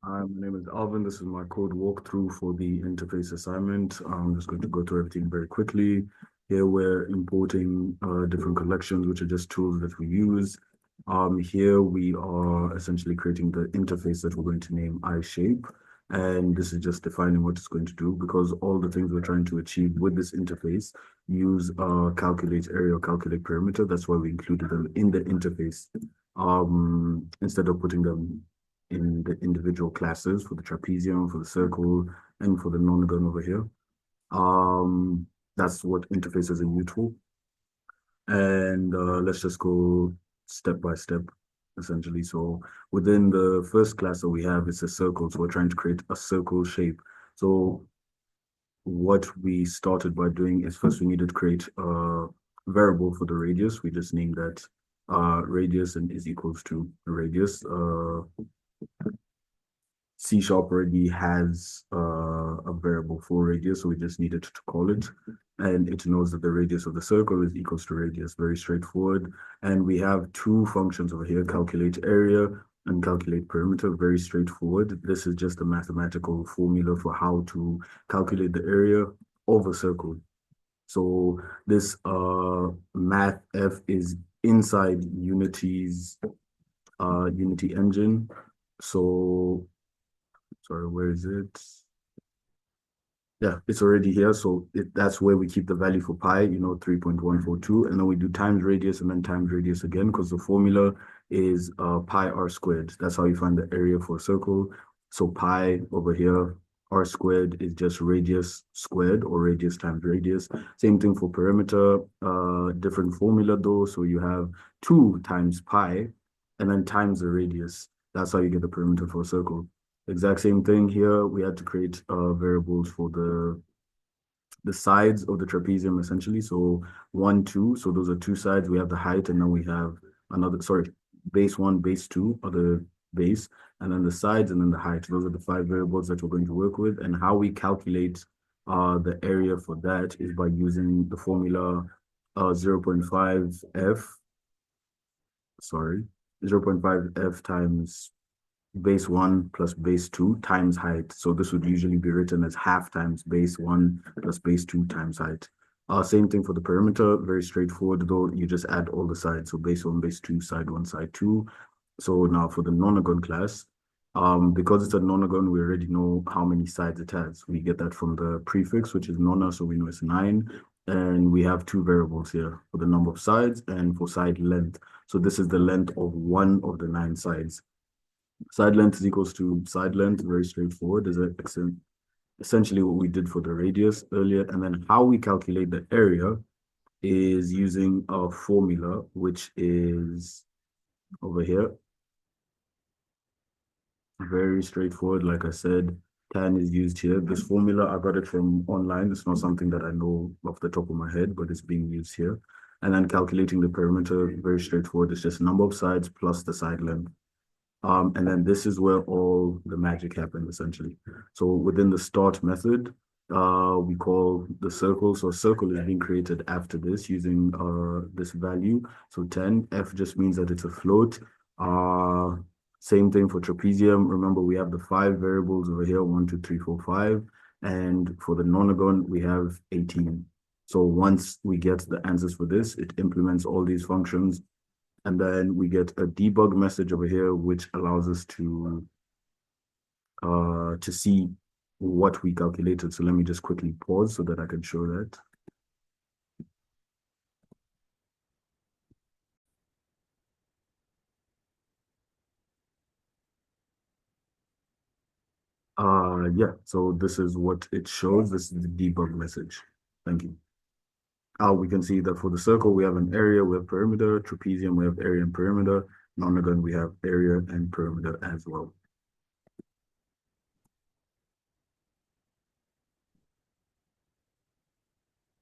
Hi, my name is Alvin. This is my code walkthrough for the interface assignment. I'm just going to go through everything very quickly. Here we're importing different collections, which are just tools that we use. Here we are essentially creating the interface that we're going to name iShape. And this is just defining what it's going to do because all the things we're trying to achieve with this interface use calculate area or calculate perimeter. That's why we included them in the interface instead of putting them in the individual classes for the trapezium, for the circle, and for the nonagon over here. That's what interfaces are useful. And let's just go step by step, essentially. So within the first class that we have, it's a circle. So we're trying to create a circle shape. So what we started by doing is first we needed to create a variable for the radius. We just named that radius and is equals to radius. C# already has a variable for radius, so we just needed to call it. And it knows that the radius of the circle is equals to radius, very straightforward. And we have two functions over here, calculate area and calculate perimeter, very straightforward. This is just a mathematical formula for how to calculate the area of a circle. So this math F is inside Unity's Unity engine. So sorry, where is it? Yeah, it's already here. So that's where we keep the value for pi, 3.142. And then we do times radius and then times radius again, because the formula is pi r squared. That's how you find the area for a circle. So pi over here, r squared is just radius squared or radius times radius. Same thing for perimeter, different formula though. So you have 2 times pi and then times the radius. That's how you get the perimeter for a circle. Exact same thing here. We had to create variables for the sides of the trapezium essentially. So 1, 2. So those are 2 sides. We have the height, and then we have another, sorry, base 1, base 2 are the base, and then the sides, and then the height. Those are the 5 variables that we're going to work with. And how we calculate the area for that is by using the formula 0.5 f, sorry, 0.5 f times base 1 plus base 2 times height. So this would usually be written as half times base 1 plus base 2 times height. Same thing for the perimeter, very straightforward, though you just add all the sides. So base 1, base 2, side 1, side 2. So now for the nonagon class, because it's a nonagon, we already know how many sides it has. We get that from the prefix, which is nona, so we know it's 9. And we have 2 variables here for the number of sides and for side length. So this is the length of one of the 9 sides. Side length is equals to side length, very straightforward. Is essentially what we did for the radius earlier. And then how we calculate the area is using a formula, which is over here. Very straightforward. Like I said, tan is used here. This formula, I got it from online. It's not something that I know off the top of my head, but it's being used here. And then calculating the perimeter, very straightforward. It's just number of sides plus the side length. And then this is where all the magic happens, essentially. So within the start method, we call the circle. So a circle is being created after this using this value. So 10, F just means that it's a float. Same thing for trapezium. Remember, we have the 5 variables over here, 1, 2, 3, 4, 5. And for the nonagon, we have 18. So once we get the answers for this, it implements all these functions. And then we get a debug message over here, which allows us to see what we calculated. So let me just quickly pause so that I can show that. Yeah, so this is what it shows. This is the debug message. Thank you. We can see that for the circle, we have an area, we have perimeter, trapezium, we have area and perimeter, nonagon, we have area and perimeter as well.